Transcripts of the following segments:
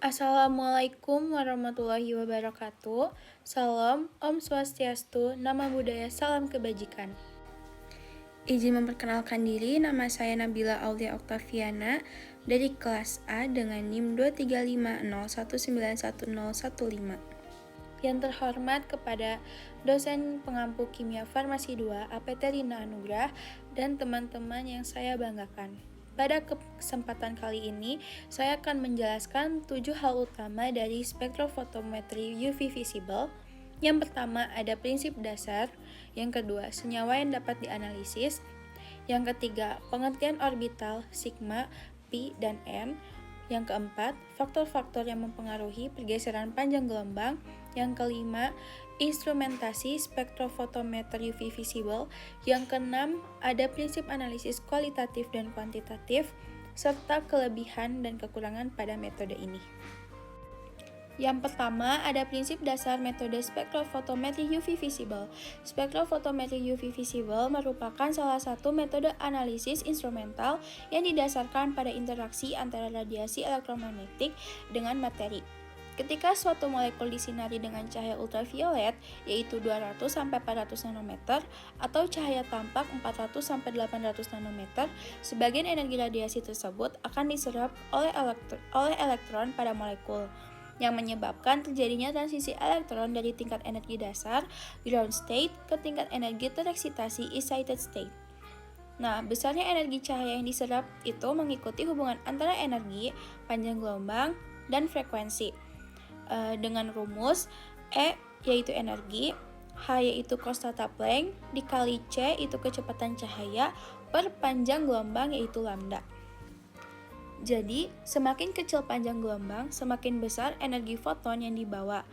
Assalamualaikum warahmatullahi wabarakatuh. Salam, Om Swastiastu, Nama Budaya, Salam Kebajikan. Izin memperkenalkan diri, nama saya Nabila Aulia Oktaviana dari kelas A dengan NIM 23501911015. Yang terhormat kepada dosen pengampu kimia farmasi 2 APT Rina Anugrah dan teman-teman yang saya banggakan. Pada kesempatan kali ini, saya akan menjelaskan 7 hal utama dari spektrofotometri UV visible. Yang pertama ada prinsip dasar, yang kedua senyawa yang dapat dianalisis, yang ketiga pengertian orbital, sigma, pi, dan n, yang keempat faktor-faktor yang mempengaruhi pergeseran panjang gelombang, yang kelima instrumentasi spektrofotometer UV visible, yang keenam ada prinsip analisis kualitatif dan kuantitatif, serta kelebihan dan kekurangan pada metode ini. Yang pertama, ada prinsip dasar metode spektrofotometri UV visible. Spektrofotometri UV visible merupakan salah satu metode analisis instrumental yang didasarkan pada interaksi antara radiasi elektromagnetik dengan materi. Ketika suatu molekul disinari dengan cahaya ultraviolet, yaitu 200-400 nanometer, atau cahaya tampak 400-800 nanometer, sebagian energi radiasi tersebut akan diserap oleh elektron pada molekul, yang menyebabkan terjadinya transisi elektron dari tingkat energi dasar, ground state, ke tingkat energi tereksitasi, excited state. Nah, besarnya energi cahaya yang diserap itu mengikuti hubungan antara energi, panjang gelombang, dan frekuensi. Dengan rumus E yaitu energi, H yaitu konstanta Planck, dikali C itu kecepatan cahaya, per panjang gelombang yaitu lambda. Jadi, semakin kecil panjang gelombang, semakin besar energi foton yang dibawa.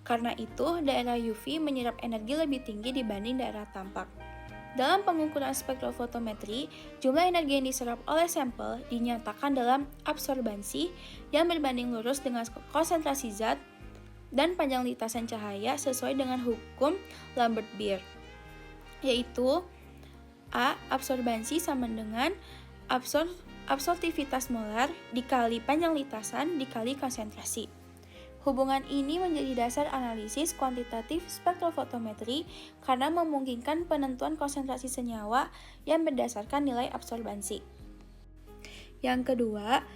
Karena itu, daerah UV menyerap energi lebih tinggi dibanding daerah tampak. Dalam pengukuran spektrofotometri, jumlah energi yang diserap oleh sampel dinyatakan dalam absorbansi yang berbanding lurus dengan konsentrasi zat dan panjang lintasan cahaya sesuai dengan hukum Lambert-Beer, yaitu A. Absorbansi sama dengan absorptivitas molar dikali panjang lintasan dikali konsentrasi. Hubungan ini menjadi dasar analisis kuantitatif spektrofotometri karena memungkinkan penentuan konsentrasi senyawa yang berdasarkan nilai absorbansi. Yang kedua,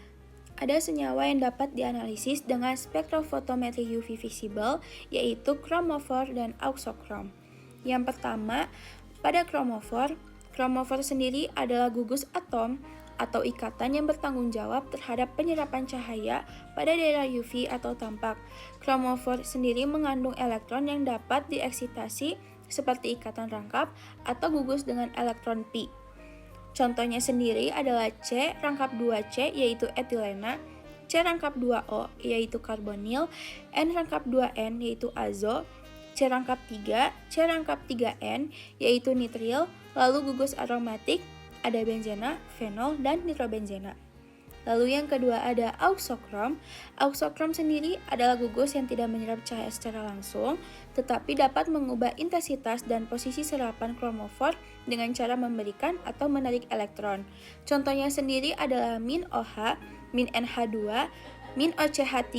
ada senyawa yang dapat dianalisis dengan spektrofotometri UV visible, yaitu kromofor dan auxokrom. Yang pertama, pada kromofor sendiri adalah gugus atom atau ikatan yang bertanggung jawab terhadap penyerapan cahaya pada daerah UV atau tampak. Kromofor sendiri mengandung elektron yang dapat dieksitasi seperti ikatan rangkap atau gugus dengan elektron pi. Contohnya sendiri adalah C rangkap 2C yaitu etilena, C rangkap 2O yaitu karbonil, N rangkap 2N yaitu azo, C rangkap 3, C rangkap 3N yaitu nitril, lalu gugus aromatik ada benzena, fenol, dan nitrobenzena. Lalu yang kedua ada auxokrom. Auxokrom sendiri adalah gugus yang tidak menyerap cahaya secara langsung, tetapi dapat mengubah intensitas dan posisi serapan kromofor dengan cara memberikan atau menarik elektron. Contohnya sendiri adalah min OH, min NH2, min OCH3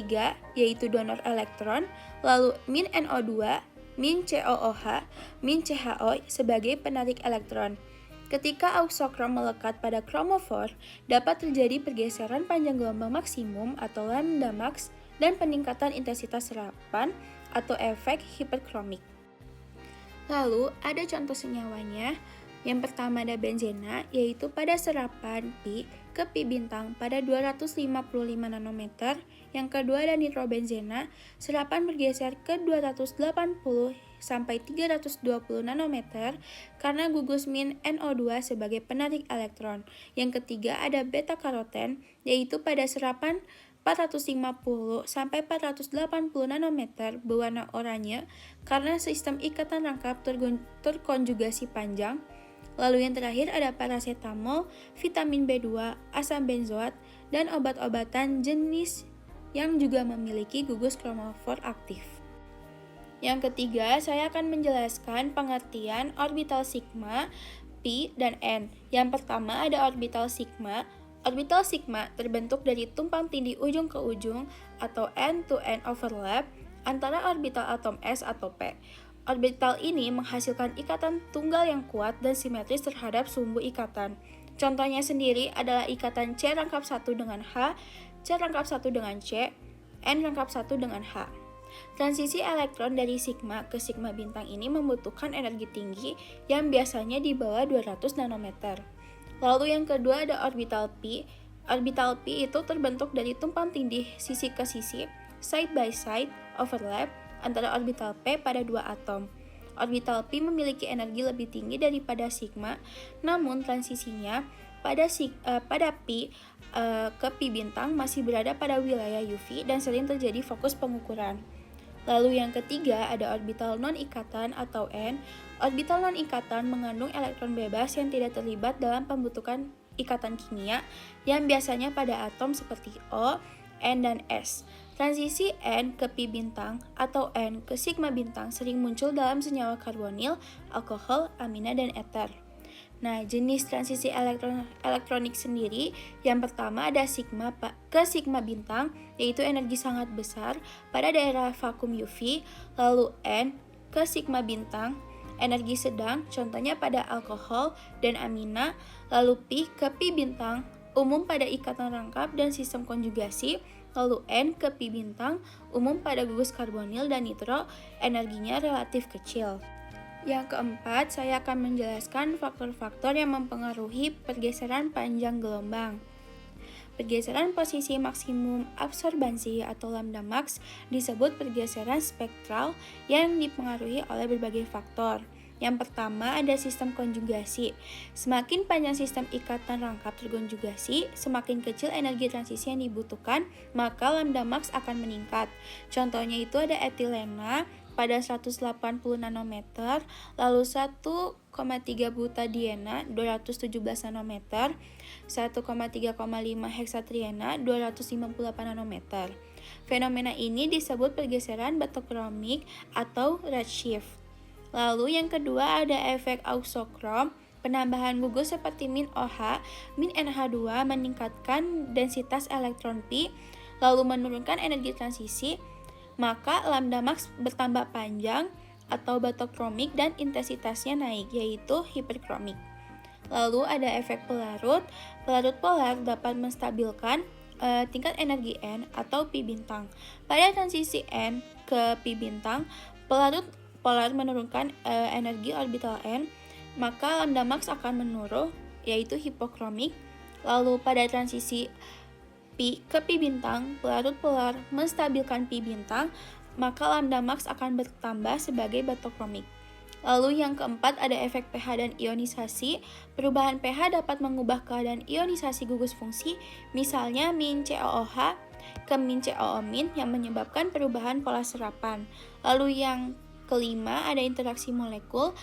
yaitu donor elektron, lalu min NO2, min COOH, min CHO sebagai penarik elektron. Ketika auxokrom melekat pada kromofor, dapat terjadi pergeseran panjang gelombang maksimum atau lambda max dan peningkatan intensitas serapan atau efek hiperkromik. Lalu, ada contoh senyawanya. Yang pertama ada benzena, yaitu pada serapan pi ke pi bintang pada 255 nanometer. Yang kedua ada nitrobenzena, serapan bergeser ke 280 sampai 320 nanometer karena gugus min NO2 sebagai penarik elektron. Yang ketiga ada beta karoten, yaitu pada serapan 450 sampai 480 nanometer berwarna oranye karena sistem ikatan rangkap terkonjugasi panjang. Lalu yang terakhir ada paracetamol, vitamin B2, asam benzoat, dan obat-obatan jenis yang juga memiliki gugus kromofor aktif. Yang ketiga, saya akan menjelaskan pengertian orbital sigma, pi, dan n. Yang pertama ada orbital sigma. Orbital sigma terbentuk dari tumpang tindih ujung ke ujung atau end-to-end overlap antara orbital atom S atau P. Orbital ini menghasilkan ikatan tunggal yang kuat dan simetris terhadap sumbu ikatan. Contohnya sendiri adalah ikatan C rangkap 1 dengan H, C rangkap 1 dengan C, N rangkap 1 dengan H. Transisi elektron dari sigma ke sigma bintang ini membutuhkan energi tinggi yang biasanya di bawah 200 nanometer. Lalu yang kedua ada orbital P. Orbital P itu terbentuk dari tumpang tindih sisi ke sisi, side by side, overlap, antara orbital P pada dua atom. Orbital P memiliki energi lebih tinggi daripada sigma, namun transisinya pada P ke P bintang masih berada pada wilayah UV dan sering terjadi fokus pengukuran. Lalu yang ketiga ada orbital non-ikatan atau N. Orbital non-ikatan mengandung elektron bebas yang tidak terlibat dalam pembentukan ikatan kimia yang biasanya pada atom seperti O, N, dan S. Transisi N ke Pi bintang atau N ke sigma bintang sering muncul dalam senyawa karbonil, alkohol, amina, dan eter. Nah, jenis transisi elektronik sendiri, yang pertama ada sigma ke sigma bintang, yaitu energi sangat besar pada daerah vakum UV, lalu N ke sigma bintang, energi sedang, contohnya pada alkohol dan amina, lalu Pi ke Pi bintang, umum pada ikatan rangkap dan sistem konjugasi, lalu N ke Pi bintang, umum pada gugus karbonil dan nitro, energinya relatif kecil. Yang keempat, saya akan menjelaskan faktor-faktor yang mempengaruhi pergeseran panjang gelombang. Pergeseran posisi maksimum absorbansi atau lambda max disebut pergeseran spektral yang dipengaruhi oleh berbagai faktor. Yang pertama ada sistem konjugasi. Semakin panjang sistem ikatan rangkap terkonjugasi, semakin kecil energi transisi yang dibutuhkan, maka lambda max akan meningkat. Contohnya itu ada etilena pada 180 nanometer, lalu 1,3 butadiena 217 nanometer, 1,3,5 heksatriena 258 nanometer. Fenomena ini disebut pergeseran batokromik atau redshift. Lalu yang kedua ada efek auxokrom. Penambahan gugus seperti min OH, min NH2 meningkatkan densitas elektron pi, lalu menurunkan energi transisi, maka lambda max bertambah panjang atau batokromik dan intensitasnya naik, yaitu hiperkromik. Lalu ada efek pelarut. Pelarut polar dapat menstabilkan tingkat energi N atau Pi bintang. Pada transisi N ke Pi bintang, pelarut polar menurunkan energi orbital N, maka lambda max akan menurun, yaitu hipokromik. Lalu pada transisi Pi ke Pi bintang, pelarut polar menstabilkan Pi bintang, maka lambda max akan bertambah sebagai batokromik. Lalu yang keempat ada efek pH dan ionisasi. Perubahan pH dapat mengubah keadaan ionisasi gugus fungsi, misalnya min COOH ke min COO- yang menyebabkan perubahan pola serapan. Lalu yang kelima ada interaksi molekul,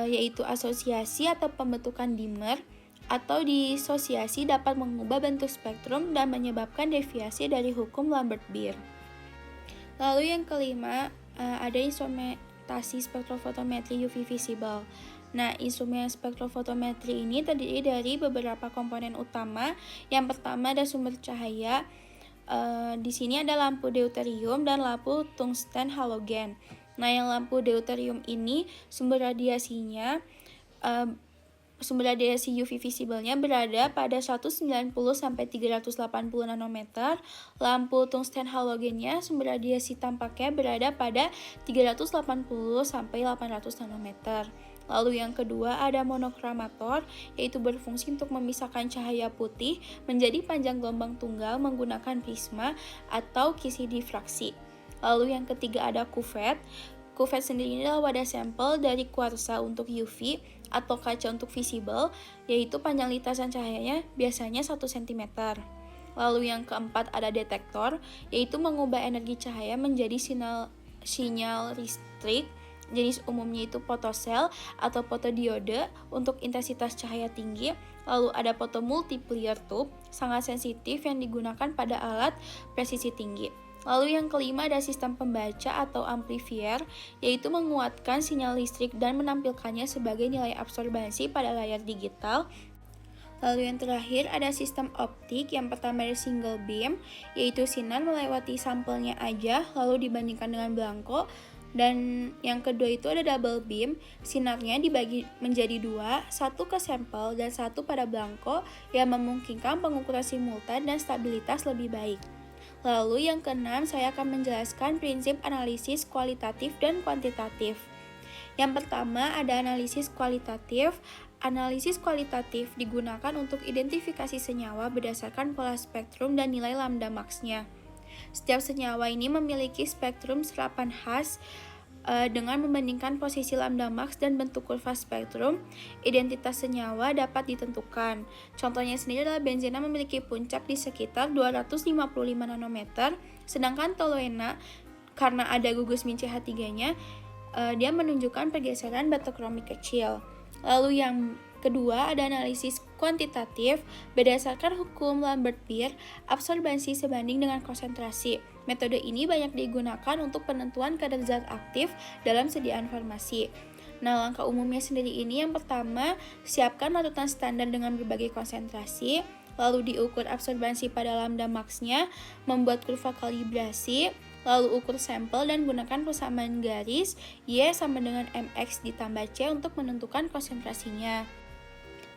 yaitu asosiasi atau pembentukan dimer atau disosiasi dapat mengubah bentuk spektrum dan menyebabkan deviasi dari hukum Lambert-Beer. Lalu yang kelima ada instrumentasi spektrofotometri UV visible. Nah, instrumen spektrofotometri ini terdiri dari beberapa komponen utama. Yang pertama ada sumber cahaya. Di sini ada lampu deuterium dan lampu tungsten halogen. Nah, yang lampu deuterium ini sumber radiasi UV visible-nya berada pada 190 sampai 380 nanometer. Lampu tungsten halogennya sumber radiasi tampaknya berada pada 380 sampai 800 nanometer. Lalu yang kedua ada monokramator, yaitu berfungsi untuk memisahkan cahaya putih menjadi panjang gelombang tunggal menggunakan prisma atau kisi difraksi. Lalu yang ketiga ada kuvet. Kuvet sendiri adalah wadah sampel dari kuarsa untuk UV atau kaca untuk visible, yaitu panjang lintasan cahayanya biasanya 1 cm. Lalu yang keempat ada detektor, yaitu mengubah energi cahaya menjadi sinyal listrik. Jenis umumnya itu fotosel atau fotodiode untuk intensitas cahaya tinggi. Lalu ada fotomultiplier tube, sangat sensitif yang digunakan pada alat presisi tinggi. Lalu yang kelima ada sistem pembaca atau amplifier, yaitu menguatkan sinyal listrik dan menampilkannya sebagai nilai absorbansi pada layar digital. Lalu yang terakhir ada sistem optik. Yang pertama ada single beam, yaitu sinar melewati sampelnya aja lalu dibandingkan dengan belangko. Dan yang kedua itu ada double beam, sinarnya dibagi menjadi dua, satu ke sampel dan satu pada belangko yang memungkinkan pengukuran simultan dan stabilitas lebih baik. Lalu yang keenam, saya akan menjelaskan prinsip analisis kualitatif dan kuantitatif. Yang pertama ada analisis kualitatif. Analisis kualitatif digunakan untuk identifikasi senyawa berdasarkan pola spektrum dan nilai lambda max-nya. Setiap senyawa ini memiliki spektrum serapan khas. Dengan membandingkan posisi lambda max dan bentuk kurva spektrum, identitas senyawa dapat ditentukan. Contohnya sendiri adalah benzena memiliki puncak di sekitar 255 nanometer, sedangkan toluena karena ada gugus min CH3-nya, dia menunjukkan pergeseran batokromik kecil. Lalu yang kedua ada analisis kuantitatif. Berdasarkan hukum Lambert-Beer, absorbansi sebanding dengan konsentrasi. Metode ini banyak digunakan untuk penentuan kadar zat aktif dalam sediaan farmasi. Nah, langkah umumnya sendiri ini yang pertama, siapkan larutan standar dengan berbagai konsentrasi, lalu diukur absorbansi pada lambda max-nya, membuat kurva kalibrasi, lalu ukur sampel dan gunakan persamaan garis Y sama dengan MX ditambah C untuk menentukan konsentrasinya.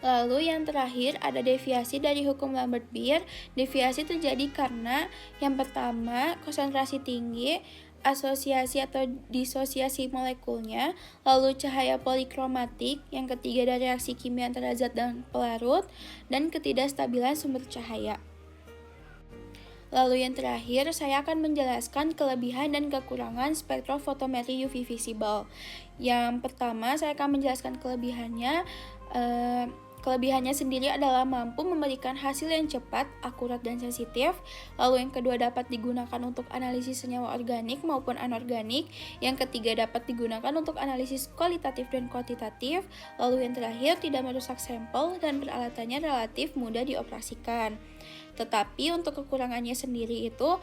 Lalu yang terakhir ada deviasi dari hukum Lambert-Beer. Deviasi terjadi karena yang pertama konsentrasi tinggi, asosiasi atau disosiasi molekulnya, lalu cahaya polikromatik, yang ketiga ada reaksi kimia antara zat dan pelarut, dan ketidakstabilan sumber cahaya. Lalu yang terakhir, saya akan menjelaskan kelebihan dan kekurangan spektrofotometri UV visible. Yang pertama, saya akan menjelaskan kelebihannya. Kelebihannya sendiri adalah mampu memberikan hasil yang cepat, akurat, dan sensitif. Lalu yang kedua dapat digunakan untuk analisis senyawa organik maupun anorganik. Yang ketiga dapat digunakan untuk analisis kualitatif dan kuantitatif. Lalu yang terakhir tidak merusak sampel dan peralatannya relatif mudah dioperasikan. Tetapi untuk kekurangannya sendiri itu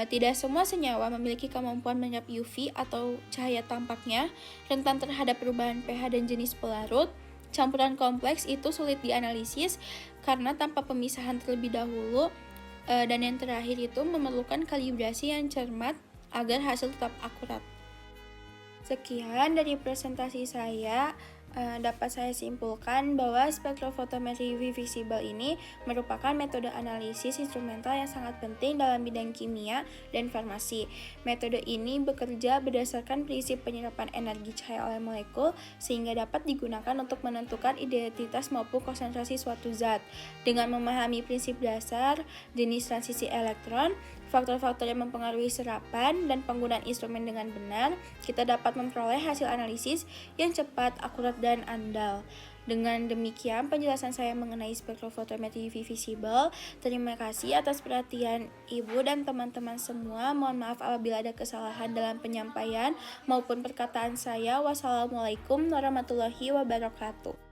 tidak semua senyawa memiliki kemampuan menyerap UV atau cahaya tampaknya, rentan terhadap perubahan pH dan jenis pelarut. Campuran kompleks itu sulit dianalisis karena tanpa pemisahan terlebih dahulu, dan yang terakhir itu memerlukan kalibrasi yang cermat agar hasil tetap akurat. Sekian dari presentasi saya. Dapat saya simpulkan bahwa spektrofotometri UV visible ini merupakan metode analisis instrumental yang sangat penting dalam bidang kimia dan farmasi. Metode ini bekerja berdasarkan prinsip penyerapan energi cahaya oleh molekul sehingga dapat digunakan untuk menentukan identitas maupun konsentrasi suatu zat. Dengan memahami prinsip dasar, jenis transisi elektron, faktor-faktor yang mempengaruhi serapan, dan penggunaan instrumen dengan benar, kita dapat memperoleh hasil analisis yang cepat, akurat, dan andal. Dengan demikian, penjelasan saya mengenai spektrofotometri UV visible. Terima kasih atas perhatian Ibu dan teman-teman semua. Mohon maaf apabila ada kesalahan dalam penyampaian maupun perkataan saya. Wassalamualaikum warahmatullahi wabarakatuh.